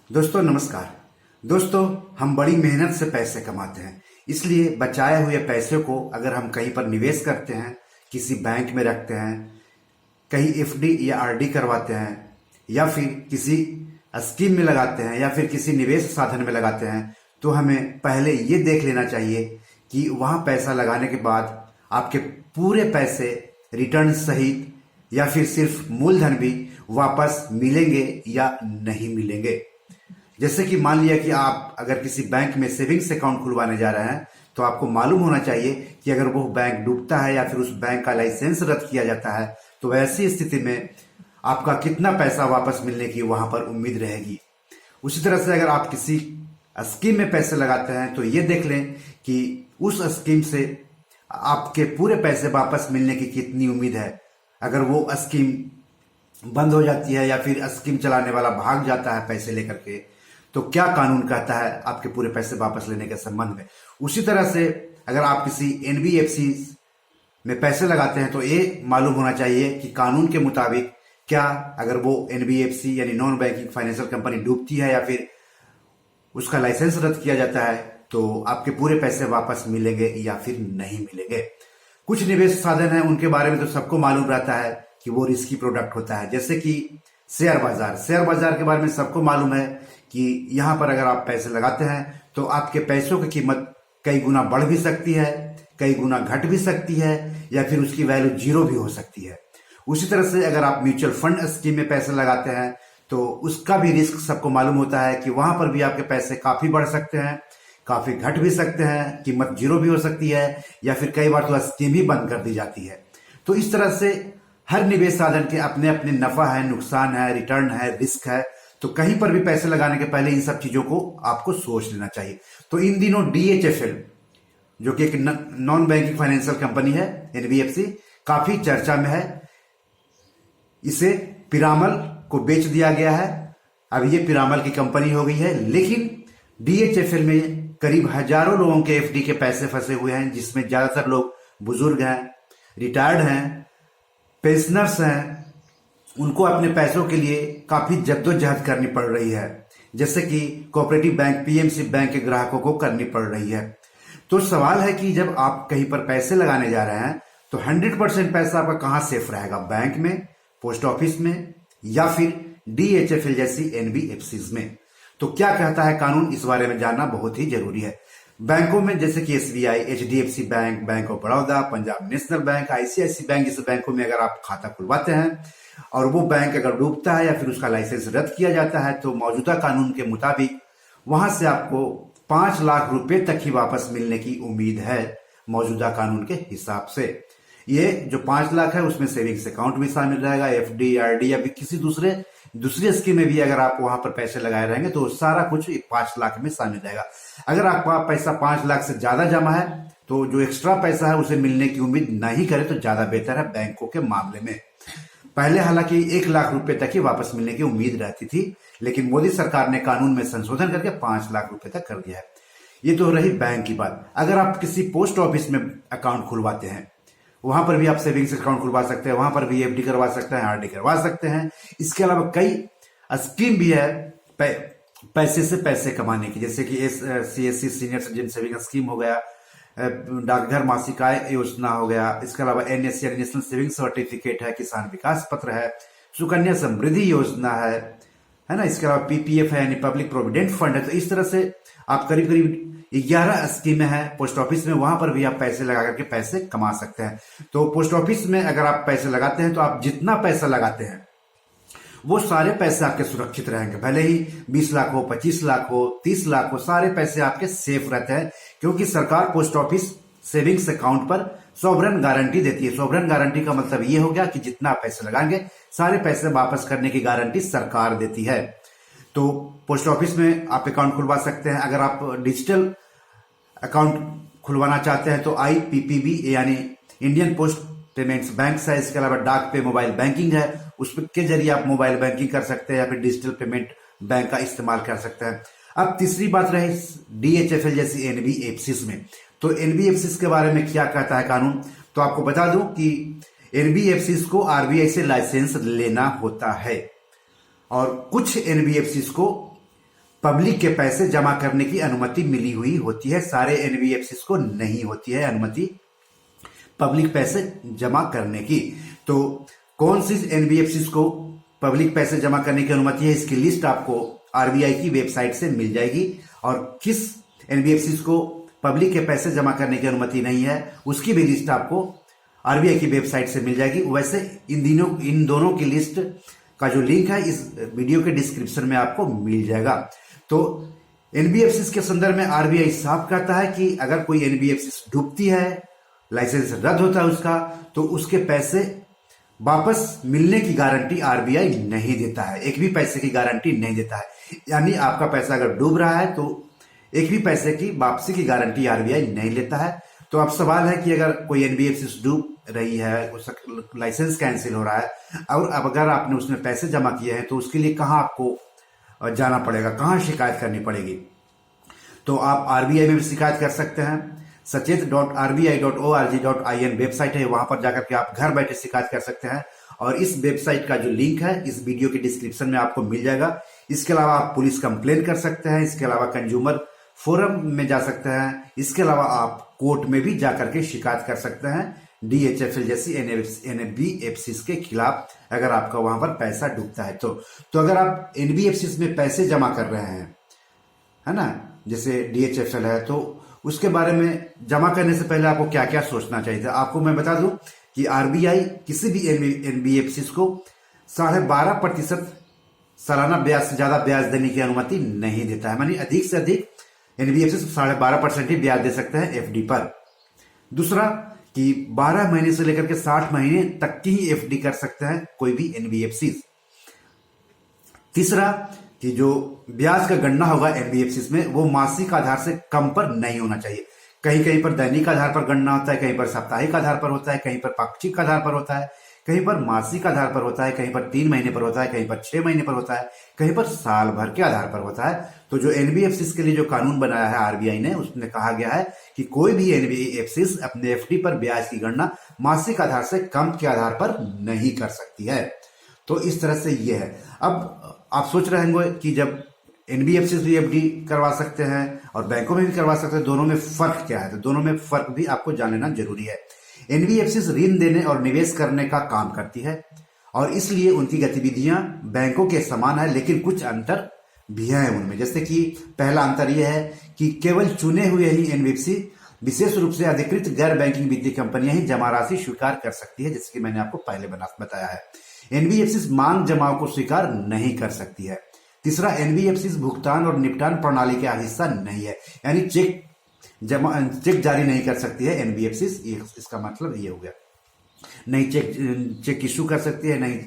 दोस्तों नमस्कार। दोस्तों, हम बड़ी मेहनत से पैसे कमाते हैं, इसलिए बचाए हुए पैसे को अगर हम कहीं पर निवेश करते हैं, किसी बैंक में रखते हैं, कहीं एफडी या आरडी करवाते हैं, या फिर किसी स्कीम में लगाते हैं, या फिर किसी निवेश साधन में लगाते हैं, तो हमें पहले ये देख लेना चाहिए कि वहां पैसा लगाने के बाद आपके पूरे पैसे रिटर्न सहित या फिर सिर्फ मूलधन भी वापस मिलेंगे या नहीं मिलेंगे। जैसे कि मान लिया कि आप अगर किसी बैंक में सेविंग्स अकाउंट खुलवाने जा रहे हैं, तो आपको मालूम होना चाहिए कि अगर वो बैंक डूबता है या फिर उस बैंक का लाइसेंस रद्द किया जाता है, तो ऐसी स्थिति में आपका कितना पैसा वापस मिलने की वहां पर उम्मीद रहेगी। उसी तरह से अगर आप किसी स्कीम में पैसे लगाते हैं, तो ये देख लें कि उस स्कीम से आपके पूरे पैसे वापस मिलने की कितनी उम्मीद है। अगर वो स्कीम बंद हो जाती है या फिर स्कीम चलाने वाला भाग जाता है पैसे लेकर के, तो क्या कानून कहता है आपके पूरे पैसे वापस लेने के संबंध में। उसी तरह से अगर आप किसी एनबीएफसी में पैसे लगाते हैं, तो ये मालूम होना चाहिए कि कानून के मुताबिक क्या अगर वो एनबीएफसी यानी नॉन बैंकिंग फाइनेंशियल कंपनी डूबती है या फिर उसका लाइसेंस रद्द किया जाता है, तो आपके पूरे पैसे वापस मिलेंगे या फिर नहीं मिलेंगे। कुछ निवेश साधन हैं, उनके बारे में तो सबको मालूम रहता है कि वो रिस्की प्रोडक्ट होता है, जैसे कि शेयर बाजार के बारे में सबको मालूम है कि यहां पर अगर आप पैसे लगाते हैं तो आपके पैसों की कीमत कई गुना बढ़ भी सकती है, कई गुना घट भी सकती है, या फिर उसकी वैल्यू जीरो भी हो सकती है। उसी तरह से अगर आप म्यूचुअल फंड स्कीम में पैसे लगाते हैं, तो उसका भी रिस्क सबको मालूम होता है कि वहां पर भी आपके पैसे काफी बढ़ सकते हैं, काफी घट भी सकते हैं, कीमत जीरो भी हो सकती है, या फिर कई बार तो स्कीम ही बंद कर दी जाती है। तो इस तरह से हर निवेश साधन के अपने अपने नफा है, नुकसान है, रिटर्न है, रिस्क है। तो कहीं पर भी पैसे लगाने के पहले इन सब चीजों को आपको सोच लेना चाहिए। तो इन दिनों डीएचएफएल, जो कि एक नॉन बैंकिंग फाइनेंशियल कंपनी है, एनबीएफसी, काफी चर्चा में है। इसे पिरामल को बेच दिया गया है, अब ये पिरामल की कंपनी हो गई है। लेकिन डीएचएफएल में करीब हजारों लोगों के एफडी के पैसे फंसे हुए हैं, जिसमें ज्यादातर लोग बुजुर्ग हैं, रिटायर्ड हैं, पेंशनर्स हैं। उनको अपने पैसों के लिए काफी जद्दोजहद करनी पड़ रही है, जैसे कि कोऑपरेटिव बैंक, पीएमसी बैंक के ग्राहकों को करनी पड़ रही है। तो सवाल है कि जब आप कहीं पर पैसे लगाने जा रहे हैं, तो 100% पैसा आपका कहां सेफ रहेगा, बैंक में, पोस्ट ऑफिस में, या फिर डीएचएफएल जैसी एनबीएफसीज में। तो क्या कहता है कानून, इस बारे में जानना बहुत ही जरूरी है। बैंकों में जैसे कि SBI, HDFC bank, bank of Baroda, Punjab national bank, ICICI bank, जैसे बैंकों में अगर आप खाता खुलवाते हैं और वो बैंक अगर डूबता है या फिर उसका लाइसेंस रद्द किया जाता है, तो मौजूदा कानून के मुताबिक वहां से आपको 5 लाख रुपए तक ही वापस मिलने की उम्मीद है, मौजूदा कानून के हिसाब से। ये जो 5 लाख है उसमें सेविंग्स अकाउंट भी शामिल रहेगा, एफडी, आरडी या फिर किसी दूसरी स्कीम में भी अगर आप वहां पर पैसे लगाए रहेंगे, तो सारा कुछ 5 लाख में शामिल रहेगा। अगर आपका पैसा 5 लाख से ज्यादा जमा है, तो जो एक्स्ट्रा पैसा है उसे मिलने की उम्मीद नहीं करे तो ज्यादा बेहतर है बैंकों के मामले में। पहले हालांकि 1 लाख रुपए तक ही वापस मिलने की उम्मीद रहती थी, लेकिन मोदी सरकार ने कानून में संशोधन करके 5 लाख रुपए तक कर दिया है। ये तो रही बैंक की बात। अगर आप किसी पोस्ट ऑफिस में अकाउंट खुलवाते हैं, वहां पर भी आप सेविंग्स अकाउंट खुलवा सकते हैं, वहां पर भी एफडी करवा सकते हैं, आरडी करवा सकते हैं। इसके अलावा कई स्कीम भी है पैसे से पैसे कमाने की, जैसे कि CSC senior citizen saving scheme हो गया, डाकघर मासिक आय योजना हो गया, इसके अलावा एनएससी यानी नेशनल सेविंग सर्टिफिकेट है, किसान विकास पत्र है, सुकन्या समृद्धि योजना है ना, इसके अलावा पीपीएफ है यानी पब्लिक प्रोविडेंट फंड है। तो इस तरह से आप करीब करीब 11 स्कीमें हैं पोस्ट ऑफिस में, वहां पर भी आप पैसे लगा करके पैसे कमा सकते हैं। तो पोस्ट ऑफिस में अगर आप पैसे लगाते हैं, तो आप जितना पैसा लगाते हैं वो सारे पैसे आपके सुरक्षित रहेंगे, भले ही 20 लाख हो, 25 लाख हो, 30 लाख हो, सारे पैसे आपके सेफ रहते हैं, क्योंकि सरकार पोस्ट ऑफिस सेविंग्स अकाउंट पर सॉवरेन गारंटी देती है। सॉवरेन गारंटी का मतलब ये हो गया कि जितना पैसे लगाएंगे सारे पैसे वापस करने की गारंटी सरकार देती है। तो पोस्ट ऑफिस में आप अकाउंट खुलवा सकते हैं। अगर आप डिजिटल अकाउंट खुलवाना चाहते हैं, तो आईपीपीबी यानी इंडियन पोस्ट पेमेंट्स बैंक है, इसके अलावा डाक पे मोबाइल बैंकिंग है, उसके जरिए आप मोबाइल बैंकिंग कर सकते हैं या फिर डिजिटल पेमेंट बैंक का इस्तेमाल कर सकते हैं। अब तीसरी बात रही डीएचएफएल जैसी एनबीएफसीज में। तो एनबीएफसीज के बारे में क्या कहता है कानून, तो आपको बता दूं कि एनबीएफसीज को आरबीआई से लाइसेंस लेना होता है, और कुछ एनबीएफसीज को पब्लिक के पैसे जमा करने की अनुमति मिली हुई होती है, सारे एनबीएफसी को नहीं होती है अनुमति पब्लिक पैसे जमा करने की। तो कौन सी एनबीएफसी को पब्लिक पैसे जमा करने की अनुमति है, इसकी लिस्ट आपको आरबीआई की वेबसाइट से मिल जाएगी, और किस एनबीएफसी को पब्लिक के पैसे जमा करने की अनुमति नहीं है उसकी भी लिस्ट आपको आरबीआई की वेबसाइट से मिल जाएगी। वैसे इन दोनों की लिस्ट का जो लिंक है इस वीडियो के डिस्क्रिप्शन में आपको मिल जाएगा। तो एनबीएफसी के संदर्भ में आरबीआई साफ कहता है कि अगर कोई एनबीएफसी डूबती है, लाइसेंस रद्द होता है उसका, तो उसके पैसे वापस मिलने की गारंटी आरबीआई नहीं देता है, एक भी पैसे की गारंटी नहीं देता है। यानी आपका पैसा अगर डूब रहा है तो एक भी पैसे की वापसी की गारंटी आरबीआई नहीं लेता है। तो अब सवाल है कि अगर कोई एनबीएफसी डूब रही है, उसका लाइसेंस कैंसिल हो रहा है और अब अगर आपने उसमें पैसे जमा किए हैं तो उसके लिए कहाँ आपको जाना पड़ेगा, कहाँ शिकायत करनी पड़ेगी? तो आप आरबीआई में भी शिकायत कर सकते हैं। sachet.rbi.org.in वेबसाइट है, वहां पर जाकर के आप घर बैठे शिकायत कर सकते हैं, और इस वेबसाइट का जो लिंक है इस वीडियो के डिस्क्रिप्शन में आपको मिल जाएगा। इसके अलावा आप पुलिस कंप्लेन कर सकते हैं, इसके अलावा कंज्यूमर फोरम में जा सकते हैं, इसके अलावा आप कोर्ट में भी जाकर के शिकायत कर सकते हैं डीएचएफएल जैसी एनबीएफसी के खिलाफ, अगर आपका वहां पर पैसा डूबता है तो अगर आप एनबीएफसी में पैसे जमा कर रहे हैं, है ना, जैसे डीएचएफएल है, तो उसके बारे में जमा करने से पहले आपको क्या क्या सोचना चाहिए था। आपको मैं बता दूं कि आरबीआई किसी भी एनबीएफसी को 12.5% सालाना ब्याज से ज्यादा ब्याज देने की अनुमति नहीं देता है। मानी अधिक से अधिक एनबीएफसी 12.5% ही ब्याज दे सकते हैं एफडी पर। दूसरा कि 12 महीने से लेकर के 60 महीने तक की ही एफडी कर सकते हैं कोई भी एनबीएफसी। तीसरा कि जो ब्याज का गणना होगा एनबीएफसी में वो मासिक आधार से कम पर नहीं होना चाहिए। कहीं कहीं पर दैनिक आधार पर गणना होता है, कहीं पर साप्ताहिक आधार पर होता है, कहीं पर पाक्षिक आधार पर होता है, कहीं पर मासिक आधार पर होता है, कहीं पर 3 महीने पर होता है, कहीं पर 6 महीने पर होता है, कहीं पर साल भर के आधार पर होता है। तो जो एनबीएफसी के लिए जो कानून बनाया है आरबीआई ने, उसमें कहा गया है कि कोई भी एनबीएफसी अपने एफडी पर ब्याज की गणना मासिक आधार से कम के आधार पर नहीं कर सकती है। तो इस तरह से ये है। अब आप सोच रहे होंगे कि जब एनबीएफसी भी एफडी करवा सकते हैं और बैंकों में भी करवा सकते हैं, दोनों में फर्क क्या है? तो दोनों में फर्क भी आपको जान लेना जरूरी है। एनबीएफसी ऋण देने और निवेश करने का काम करती है और इसलिए उनकी गतिविधियां बैंकों के समान है, लेकिन कुछ अंतर भी हैं उनमें। जैसे कि पहला अंतर यह है कि केवल चुने हुए ही एनबीएफसी, विशेष रूप से अधिकृत गैर बैंकिंग वित्तीय कंपनियां ही जमा राशि स्वीकार कर सकती है, जैसे कि मैंने आपको पहले बताया है। एनबीएफसी मांग जमाओं को स्वीकार नहीं कर सकती है। तीसरा, एनबीएफसी भुगतान और निपटान प्रणाली का हिस्सा नहीं है, यानी चेक जारी नहीं कर सकती है एनबीएफसी। इसका मतलब ये हो गया, नहीं चेक इशू कर सकती है, नहीं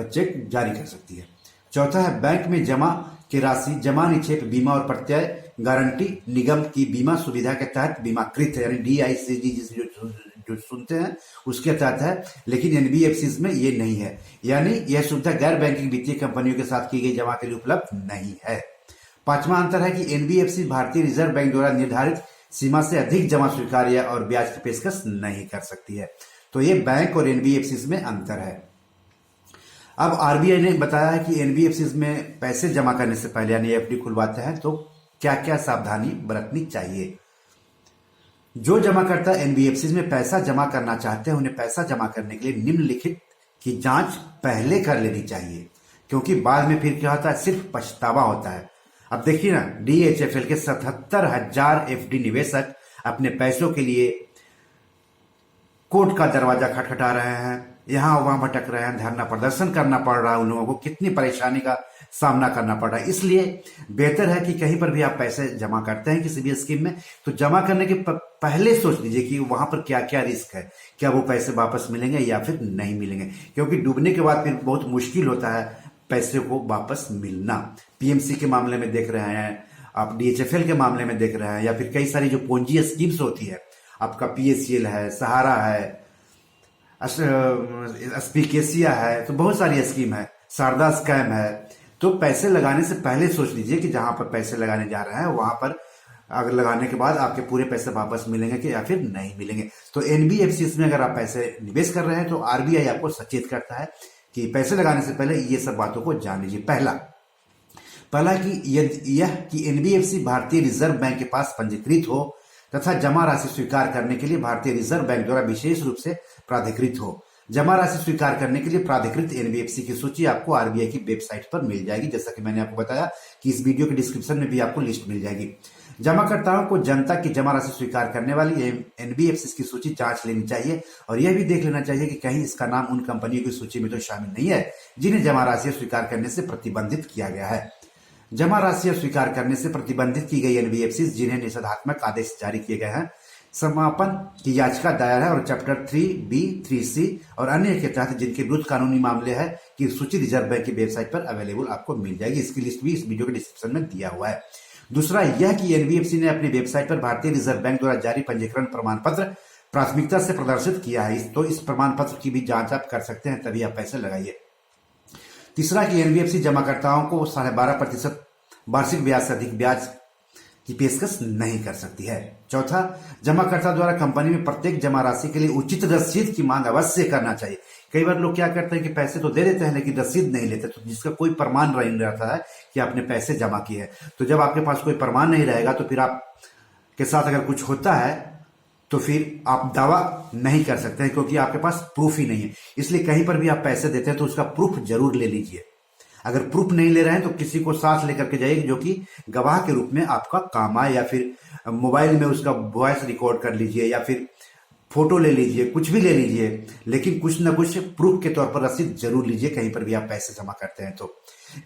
चेक जारी कर सकती है। चौथा है, बैंक में जमा की राशि जमा निक्षेप बीमा और प्रत्यय गारंटी निगम की बीमा सुविधा के तहत बीमाकृत है, यानी डीआईसीजी जो सुनते हैं उसके तहत है, लेकिन एनबीएफसी में ये नहीं है, यानी यह सुविधा गैर बैंकिंग वित्तीय कंपनियों के साथ की गई जमा के लिए उपलब्ध नहीं है। पांचवा अंतर है कि एनबीएफसी भारतीय रिजर्व बैंक द्वारा निर्धारित सीमा से अधिक जमा स्वीकार या और ब्याज की पेशकश नहीं कर सकती है। तो ये बैंक और एनबीएफसी में अंतर है। अब आरबीआई ने बताया है कि एनबीएफसी में पैसे जमा करने से पहले यानी एफडी खुलवाते हैं तो क्या क्या सावधानी बरतनी चाहिए। जो जमाकर्ता एनबीएफसी में पैसा जमा करना चाहते हैं उन्हें पैसा जमा करने के लिए निम्नलिखित की जांच पहले कर लेनी चाहिए, क्योंकि बाद में फिर क्या होता है, सिर्फ पछतावा होता है। अब देखिए ना, डीएचएफएल के 77,000 एफडी निवेशक अपने पैसों के लिए कोर्ट का दरवाजा खटखटा रहे हैं, यहां वहां भटक रहे हैं, धरना प्रदर्शन करना पड़ रहा है, उन लोगों को कितनी परेशानी का सामना करना पड़ रहा है। इसलिए बेहतर है कि कहीं पर भी आप पैसे जमा करते हैं किसी भी स्कीम में, तो जमा करने के पहले सोच लीजिए कि वहां पर क्या क्या रिस्क है, क्या वो पैसे वापस मिलेंगे या फिर नहीं मिलेंगे, क्योंकि डूबने के बाद फिर बहुत मुश्किल होता है पैसे को वापस मिलना। पीएमसी के मामले में देख रहे हैं आप, डीएचएफएल के मामले में देख रहे हैं, या फिर कई सारी जो पूंजी स्कीम्स होती है, आपका पीएससीएल है, सहारा है, स्पीकेसिया है, तो बहुत सारी स्कीम है, शारदा स्कैम है। तो पैसे लगाने से पहले सोच लीजिए कि जहां पर पैसे लगाने जा रहे हैं वहां पर अगर लगाने के बाद आपके पूरे पैसे वापस मिलेंगे कि या फिर नहीं मिलेंगे। तो एनबीएफसी में अगर आप पैसे निवेश कर रहे हैं तो आरबीआई आपको सचेत करता है कि पैसे लगाने से पहले ये सब बातों को जान लीजिए। पहला, पहला कि यह कि एनबीएफसी भारतीय रिजर्व बैंक के पास पंजीकृत हो तथा जमा राशि स्वीकार करने के लिए भारतीय रिजर्व बैंक द्वारा विशेष रूप से प्राधिकृत हो। जमा राशि स्वीकार करने के लिए प्राधिकृत एनबीएफसी की सूची आपको आरबीआई की वेबसाइट पर मिल जाएगी, जैसा कि मैंने आपको बताया कि इस वीडियो के डिस्क्रिप्शन में भी आपको लिस्ट मिल जाएगी। जमाकर्ताओं को जनता की जमा राशि स्वीकार करने वाली एनबीएफसी की सूची जांच लेनी चाहिए और यह भी देख लेना चाहिए कि कहीं इसका नाम उन कंपनियों की सूची में तो शामिल नहीं है जिन्हें जमा राशि स्वीकार करने से प्रतिबंधित किया गया है। जमा राशि स्वीकार करने से प्रतिबंधित की गई एनबीएफसी जिन्हें निषेधात्मक आदेश जारी किए गए हैं, समापन की याचिका दायर है और चैप्टर 3B, 3C और अन्य के तहत जिनके विरुद्ध कानूनी मामले हैं की सूची रिजर्व बैंक की वेबसाइट पर अवेलेबल आपको मिल जाएगी। इसकी लिस्ट भी इस वीडियो के डिस्क्रिप्शन में दिया हुआ है। दूसरा यह कि एनबीएफसी ने अपनी वेबसाइट पर भारतीय रिजर्व बैंक द्वारा जारी पंजीकरण प्रमाण पत्र प्राथमिकता से प्रदर्शित किया है, तो इस प्रमाण पत्र की भी जांच आप कर सकते हैं, तभी आप पैसे लगाइए। तीसरा कि एनबीएफसी जमाकर्ताओं को 12.5% वार्षिक ब्याज से अधिक ब्याज की पेशकश नहीं कर सकती है। चौथा, जमाकर्ता द्वारा कंपनी में प्रत्येक जमा राशि के लिए उचित रसीद की मांग अवश्य करना चाहिए। कई बार लोग क्या करते हैं कि पैसे तो दे देते हैं लेकिन रसीद नहीं लेते, तो जिसका कोई प्रमाण नहीं रहता है कि आपने पैसे जमा किए हैं। तो जब आपके पास कोई प्रमाण नहीं रहेगा तो फिर आपके साथ अगर कुछ होता है तो फिर आप दावा नहीं कर सकते हैं, क्योंकि आपके पास प्रूफ ही नहीं है। इसलिए कहीं पर भी आप पैसे देते हैं तो उसका प्रूफ जरूर ले लीजिए। अगर प्रूफ नहीं ले रहे हैं तो किसी को साथ लेकर के जाइए जो कि गवाह के रूप में आपका काम आए, या फिर मोबाइल में उसका वॉइस रिकॉर्ड कर लीजिए या फिर फोटो ले लीजिए, कुछ भी ले लीजिए, लेकिन कुछ ना कुछ प्रूफ के तौर पर रसीद जरूर लीजिए कहीं पर भी आप पैसे जमा करते हैं तो।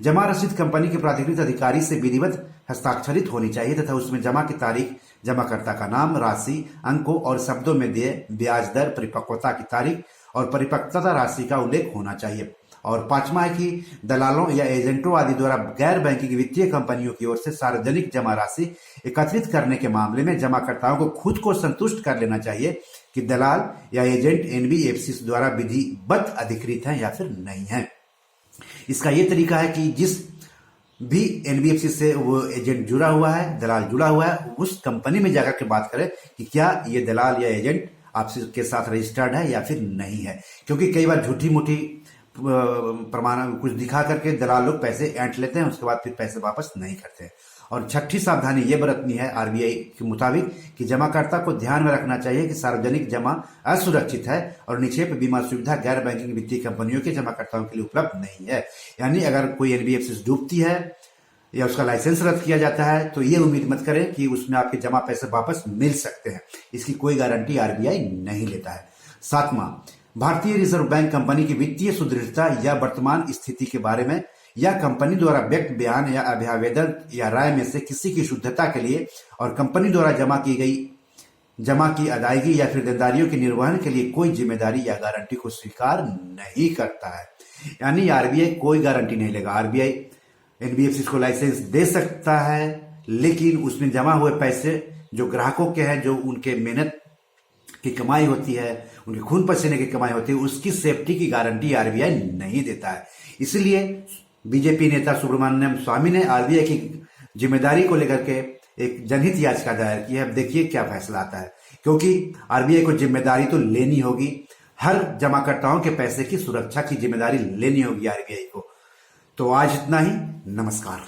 जमा रसीद कंपनी के प्राधिकृत अधिकारी से विधिवत हस्ताक्षरित होनी चाहिए तथा उसमें जमा की तारीख, जमाकर्ता का नाम, राशि, अंकों और शब्दों में दिए ब्याज दर, परिपक्वता की तारीख और परिपक्वता राशि का उल्लेख होना चाहिए। और पांचवा है कि दलालों या एजेंटों आदि द्वारा गैर बैंकिंग वित्तीय कंपनियों की ओर से सार्वजनिक जमा राशि एकत्रित करने के मामले में जमाकर्ताओं को खुद को संतुष्ट कर लेना चाहिए कि दलाल या एजेंट एनबीएफसी द्वारा विधिवत अधिकृत है या फिर नहीं है। इसका यह तरीका है कि जिस भी एनबीएफसी से वो एजेंट जुड़ा हुआ है, दलाल जुड़ा हुआ है, उस कंपनी में जाकर के बात करें कि क्या ये दलाल या एजेंट आपसे के साथ रजिस्टर्ड है या फिर नहीं है, क्योंकि कई बार झूठी मूठी प्रमाण कुछ दिखा करके दलाल लोग पैसे ऐंठ लेते हैं, उसके बाद फिर पैसे वापस नहीं करते हैं। और छठी सावधानी ये बरतनी है आरबीआई के मुताबिक कि जमाकर्ता को ध्यान में रखना चाहिए कि सार्वजनिक जमा असुरक्षित है और निक्षेप बीमा सुविधा गैर बैंकिंग वित्तीय कंपनियों के जमाकर्ताओं के लिए उपलब्ध नहीं है। यानी अगर कोई एनबीएफसी डूबती है या उसका लाइसेंस रद्द किया जाता है तो ये उम्मीद मत करें कि उसमें आपके जमा पैसे वापस मिल सकते हैं, इसकी कोई गारंटी आरबीआई नहीं लेता है। सातवां, भारतीय रिजर्व बैंक कंपनी की वित्तीय सुदृढ़ता या वर्तमान स्थिति के बारे में या कंपनी द्वारा व्यक्त बयान या अभ्यावेदन या राय में से किसी की शुद्धता के लिए और कंपनी द्वारा जमा की अदायगी या फिर देनदारियों के निर्वहन के लिए कोई जिम्मेदारी या गारंटी को स्वीकार नहीं करता है। यानी आरबीआई कोई गारंटी नहीं लेगा। आरबीआई एनबीएफसी को लाइसेंस दे सकता है, लेकिन उसमें जमा हुए पैसे जो ग्राहकों के हैं, जो उनके मेहनत की कमाई होती है, उनके खून पसीने की कमाई होती है, उसकी सेफ्टी की गारंटी आरबीआई नहीं देता है। इसलिए बीजेपी नेता सुब्रमण्यम स्वामी ने आरबीआई की जिम्मेदारी को लेकर के एक जनहित याचिका दायर की है। अब देखिए क्या फैसला आता है, क्योंकि आरबीआई को जिम्मेदारी तो लेनी होगी, हर जमाकर्ताओं के पैसे की सुरक्षा की जिम्मेदारी लेनी होगी आरबीआई को। तो आज इतना ही, नमस्कार।